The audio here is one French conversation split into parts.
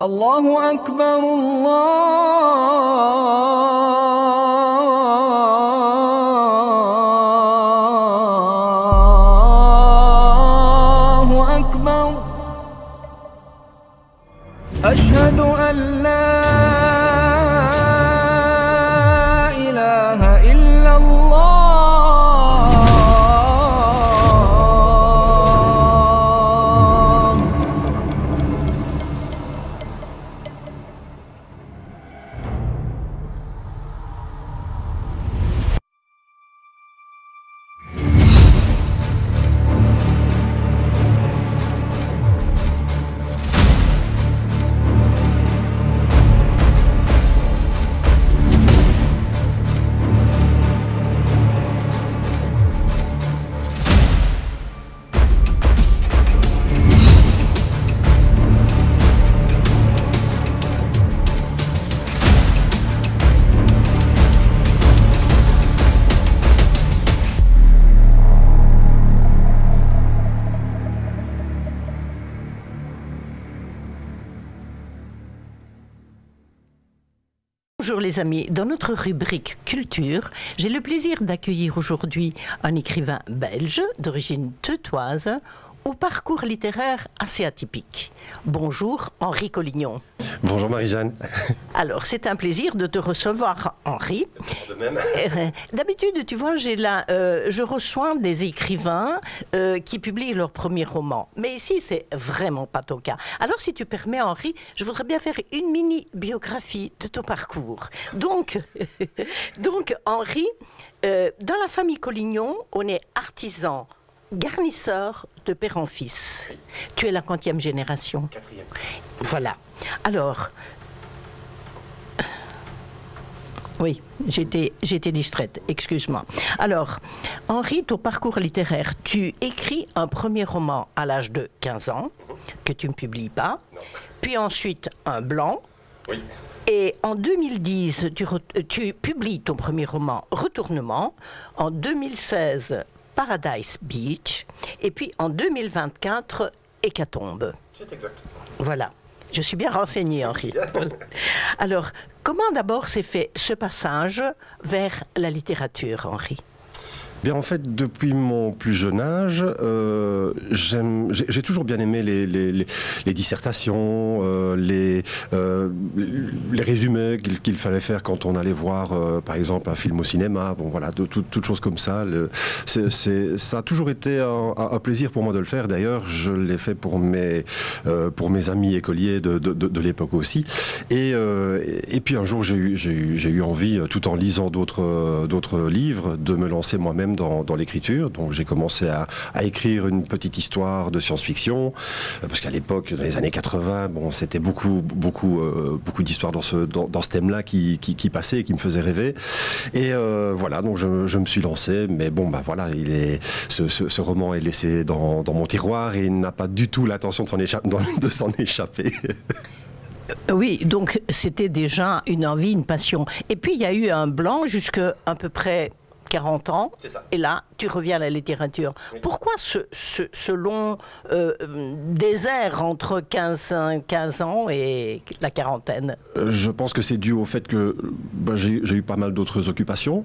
الله أكبر الله أكبر أشهد أن لا إله إلا الله Bonjour les amis, dans notre rubrique culture, j'ai le plaisir d'accueillir aujourd'hui un écrivain belge d'origine teutoise au parcours littéraire assez atypique. Bonjour Henri Collignon. Bonjour Marie-Jeanne. Alors c'est un plaisir de te recevoir Henri. De même. D'habitude tu vois je reçois des écrivains qui publient leur premier roman. Mais ici c'est vraiment pas ton cas. Alors si tu permets Henri, je voudrais bien faire une mini biographie de ton parcours. Donc Henri, dans la famille Collignon, on est artisan, garnisseur de père en fils. Tu es la quantième génération? Quatrième. Voilà. Alors, oui, j'étais distraite, excuse-moi. Alors, Henri, ton parcours littéraire, tu écris un premier roman à l'âge de 15 ans, que tu ne publies pas, Non. puis ensuite un blanc. Oui. Et en 2010, tu publies ton premier roman, Retournement. En 2016, Paradise Beach. Et puis en 2024, Hécatombe. C'est exact. Voilà. Je suis bien renseignée, Henri. Alors, comment d'abord s'est fait ce passage vers la littérature, Henri ? Bien, en fait, depuis mon plus jeune âge, j'ai toujours bien aimé les dissertations, les résumés qu'il fallait faire quand on allait voir, par exemple, un film au cinéma. Bon, voilà, toutes choses comme ça. Ça a toujours été un plaisir pour moi de le faire. D'ailleurs, je l'ai fait pour mes amis écoliers de l'époque aussi. Et puis un jour, j'ai eu envie, tout en lisant d'autres livres, de me lancer moi-même dans l'écriture. Donc j'ai commencé à écrire une petite histoire de science-fiction, parce qu'à l'époque, dans les années 80, bon, c'était beaucoup d'histoires dans ce thème-là qui passaient et qui me faisaient rêver. Et voilà, donc je me suis lancé, mais bon, bah voilà, ce roman est laissé dans mon tiroir et il n'a pas du tout l'intention de s'en échapper. Oui, donc c'était déjà une envie, une passion. Et puis il y a eu un blanc jusqu'à à peu près 40 ans, C'est ça. Et là, tu reviens à la littérature. Oui. Pourquoi ce long désert entre 15 ans et la quarantaine ? Je pense que c'est dû au fait que j'ai eu pas mal d'autres occupations.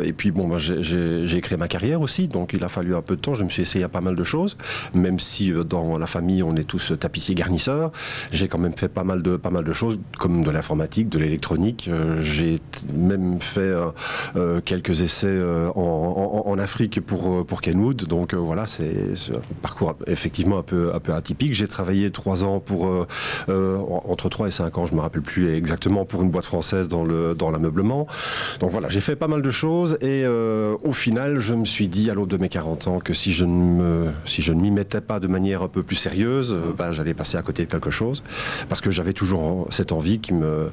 Et puis, bon, j'ai créé ma carrière aussi, donc il a fallu un peu de temps. Je me suis essayé à pas mal de choses, même si dans la famille, on est tous tapissiers garnisseurs. J'ai quand même fait pas mal de choses, comme de l'informatique, de l'électronique. J'ai même fait quelques essais en Afrique pour Kenwood. Donc voilà, c'est un parcours effectivement un peu atypique. J'ai travaillé 3 ans entre 3 et 5 ans, je me rappelle plus exactement, pour une boîte française dans l'ameublement. Donc voilà, j'ai fait pas mal de choses et au final, je me suis dit à l'aube de mes 40 ans que si je ne m'y mettais pas de manière un peu plus sérieuse, j'allais passer à côté de quelque chose, parce que j'avais toujours cette envie qui me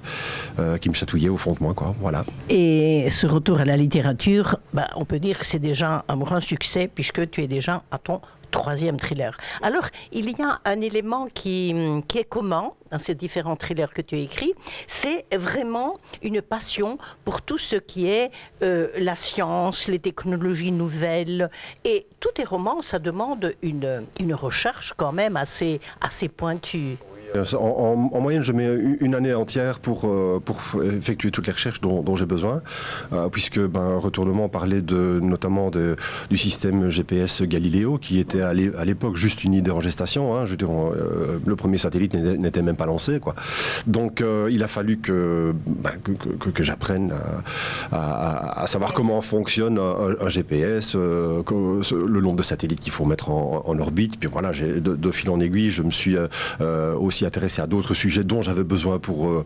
chatouillait au fond de moi, quoi. Voilà. Et ce retour à la littérature, on peut dire que c'est déjà un grand succès puisque tu es déjà à ton 3e thriller. Alors, il y a un élément qui est commun dans ces différents thrillers que tu as écrits, c'est vraiment une passion pour tout ce qui est la science, les technologies nouvelles. Et tous tes romans, ça demande une recherche quand même assez pointue. En moyenne, je mets une année entière pour effectuer toutes les recherches dont j'ai besoin, puisque Retournement parlait notamment du système GPS Galileo, qui était à l'époque juste une idée en gestation. Hein. Je veux dire, le premier satellite n'était même pas lancé, quoi. Donc, il a fallu que j'apprenne à savoir comment fonctionne un GPS, le nombre de satellites qu'il faut mettre en orbite. Puis voilà, de fil en aiguille, je me suis aussi intéressé à d'autres sujets dont j'avais besoin pour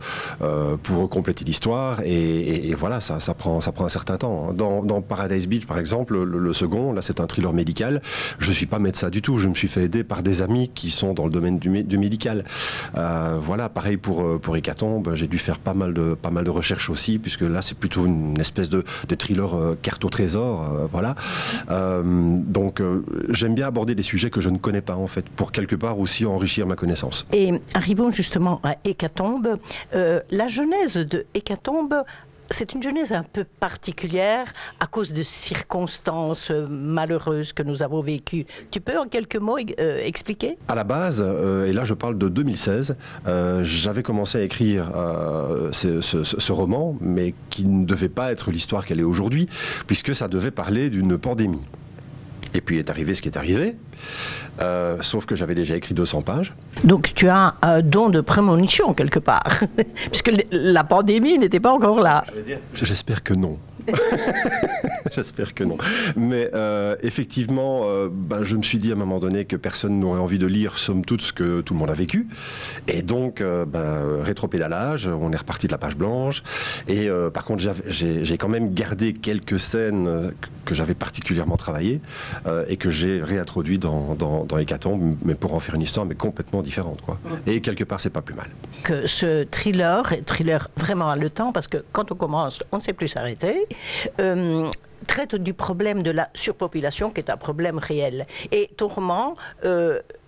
compléter l'histoire. Et voilà, ça prend un certain temps. Dans Paradise Beach, par exemple, le second, là, c'est un thriller médical. Je ne suis pas médecin du tout. Je me suis fait aider par des amis qui sont dans le domaine du médical. Voilà, pareil pour Hécatombe. J'ai dû faire pas mal de recherches aussi, puisque là, c'est plutôt une espèce de thriller carte au trésor. Voilà. Donc, j'aime bien aborder des sujets que je ne connais pas, en fait, pour quelque part aussi enrichir ma connaissance. Et arrivons justement à Hécatombe. La genèse de Hécatombe, c'est une genèse un peu particulière à cause de circonstances malheureuses que nous avons vécues. Tu peux en quelques mots expliquer ? À la base, et là je parle de 2016, j'avais commencé à écrire ce roman, mais qui ne devait pas être l'histoire qu'elle est aujourd'hui, puisque ça devait parler d'une pandémie. Et puis est arrivé ce qui est arrivé, sauf que j'avais déjà écrit 200 pages. Donc tu as un don de prémonition quelque part, puisque la pandémie n'était pas encore là. J'espère que non. J'espère que non. Mais effectivement, je me suis dit à un moment donné que personne n'aurait envie de lire, somme toute, ce que tout le monde a vécu. Et donc, rétropédalage, on est reparti de la page blanche. Et par contre, j'ai quand même gardé quelques scènes que j'avais particulièrement travaillées et que j'ai réintroduit dans Hécatombe, mais pour en faire une histoire mais complètement différente, quoi. Et quelque part, c'est pas plus mal. Que ce thriller vraiment haletant, parce que quand on commence, on ne sait plus s'arrêter, traite du problème de la surpopulation, qui est un problème réel. Et ton roman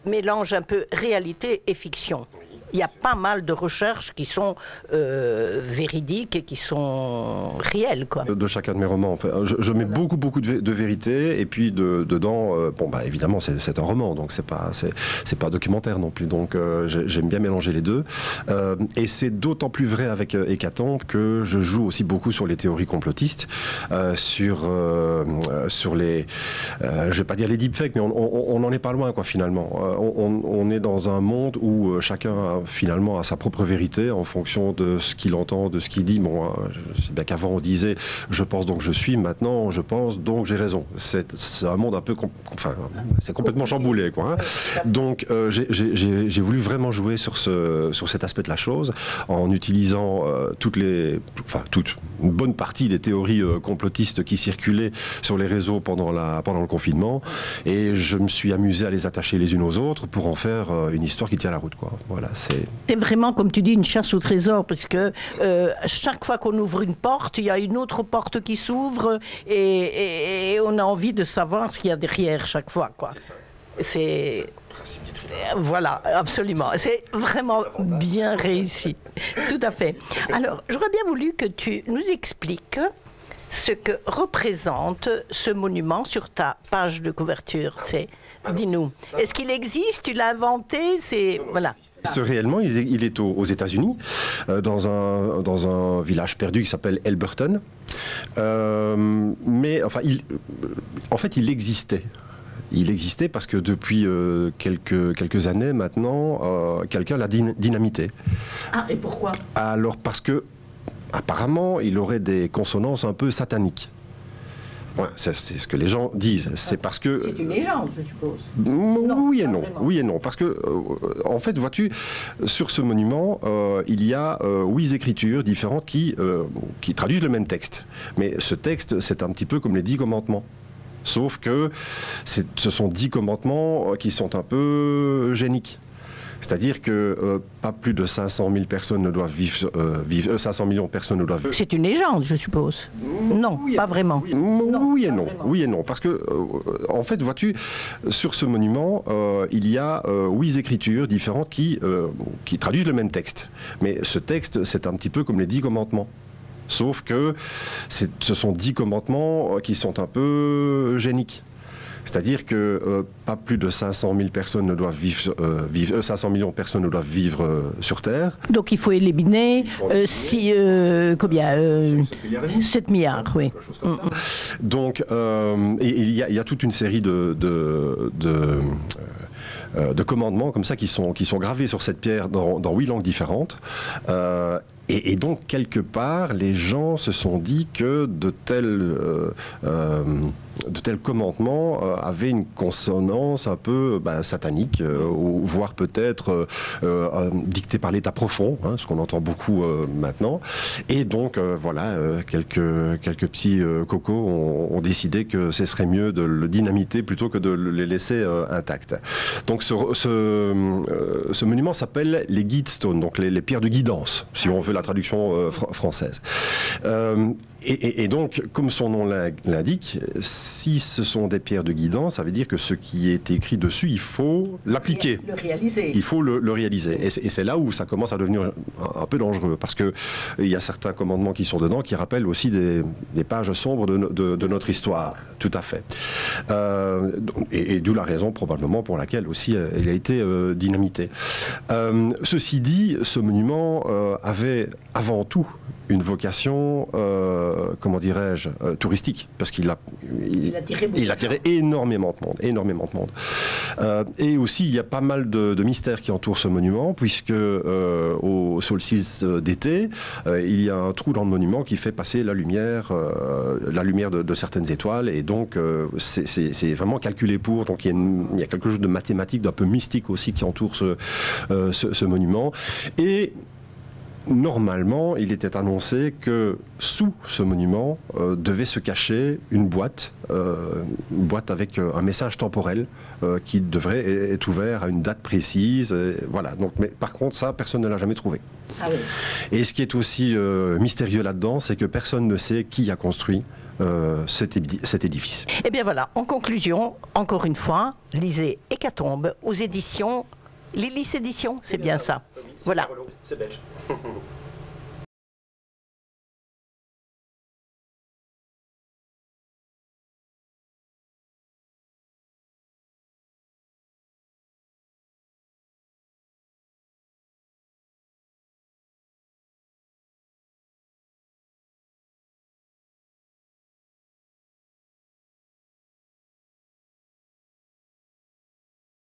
mélange un peu réalité et fiction. Il y a pas mal de recherches qui sont véridiques et qui sont réelles, quoi. De chacun de mes romans, en fait. Je mets beaucoup de vérité, et puis dedans, évidemment, c'est un roman, donc c'est pas documentaire non plus. Donc j'aime bien mélanger les deux. Et c'est d'autant plus vrai avec Hécatombe que je joue aussi beaucoup sur les théories complotistes, sur les, je vais pas dire les deepfakes, mais on n'en est pas loin, quoi, finalement. On est dans un monde où chacun finalement à sa propre vérité en fonction de ce qu'il entend, de ce qu'il dit. Bon, je sais bien qu'avant on disait je pense donc je suis, maintenant je pense donc j'ai raison. C'est un monde un peu, c'est complètement chamboulé, quoi, hein. Donc j'ai voulu vraiment jouer sur cet aspect de la chose en utilisant une bonne partie des théories complotistes qui circulaient sur les réseaux pendant le confinement, et je me suis amusé à les attacher les unes aux autres pour en faire une histoire qui tient la route, quoi. Voilà, c'est vraiment, comme tu dis, une chasse au trésor, parce que chaque fois qu'on ouvre une porte, il y a une autre porte qui s'ouvre, et on a envie de savoir ce qu'il y a derrière chaque fois, quoi. C'est voilà, absolument. C'est vraiment bien réussi. Tout à fait. Alors, j'aurais bien voulu que tu nous expliques ce que représente ce monument sur ta page de couverture. Dis-nous. Est-ce qu'il existe? Tu l'as inventé? Voilà. Réellement, il est aux États-Unis, dans un village perdu qui s'appelle Elberton. Mais enfin, il existait. Il existait parce que depuis quelques années maintenant, quelqu'un l'a dynamité. Ah, et pourquoi? Alors parce que apparemment, il aurait des consonances un peu sataniques. Ouais, c'est ce que les gens disent. C'est parce que c'est une légende, je suppose. Oui et non. Oui et non. Parce que, en fait, vois-tu, sur ce monument, il y a 8 écritures différentes qui traduisent le même texte. Mais ce texte, c'est un petit peu comme les 10 commandements. Sauf que ce sont 10 commandements qui sont un peu eugéniques. C'est-à-dire que pas plus de 500 000 personnes ne doivent vivre, 500 millions de personnes ne doivent vivre. C'est une légende, je suppose. Non, pas vraiment. Oui et non. Oui et non. Parce que, en fait, vois-tu, sur ce monument, il y a 8 écritures différentes qui traduisent le même texte. Mais ce texte, c'est un petit peu comme les 10 commandements. Sauf que ce sont 10 commandements qui sont un peu eugéniques. C'est-à-dire que pas plus de 500 000 personnes ne doivent vivre, 500 millions de personnes ne doivent vivre sur Terre. Donc il faut éliminer combien 7 milliards, oui. Donc, il y a toute une série de commandements comme ça qui sont gravés sur cette pierre dans 8 langues différentes. Et donc, quelque part, les gens se sont dit que de tels commandements avaient une consonance un peu satanique, ou voire peut-être dictée par l'état profond, hein, ce qu'on entend beaucoup maintenant. Et donc, quelques petits cocos ont décidé que ce serait mieux de le dynamiter plutôt que de les laisser intacts. Donc, ce monument s'appelle les Guidstones, donc les pierres de guidance, si on veut la traduction française. Et donc, comme son nom l'indique, si ce sont des pierres de guidance, ça veut dire que ce qui est écrit dessus, il faut l'appliquer. Le réaliser. Il faut le réaliser. Et c'est là où ça commence à devenir un peu dangereux, parce qu'il y a certains commandements qui sont dedans qui rappellent aussi des pages sombres de notre histoire. Tout à fait. Et d'où la raison probablement pour laquelle aussi il a été dynamité. Ceci dit, ce monument avait avant tout une vocation, comment dirais-je, touristique, parce qu'il a attiré énormément de monde. Et aussi, il y a pas mal de mystères qui entourent ce monument, puisque au solstice d'été, il y a un trou dans le monument qui fait passer la lumière de certaines étoiles, et donc c'est vraiment calculé pour. Donc il y a quelque chose de mathématique, d'un peu mystique aussi qui entoure ce monument. Et normalement, il était annoncé que sous ce monument devait se cacher une boîte avec un message temporel qui devrait être ouvert à une date précise. Voilà. Donc, mais par contre, ça, personne ne l'a jamais trouvé. Ah oui. Et ce qui est aussi mystérieux là-dedans, c'est que personne ne sait qui a construit cet édifice. Eh bien voilà, en conclusion, encore une fois, lisez Hécatombe aux éditions Lilith Éditions, c'est bien ça. Oui, voilà. C'est belge.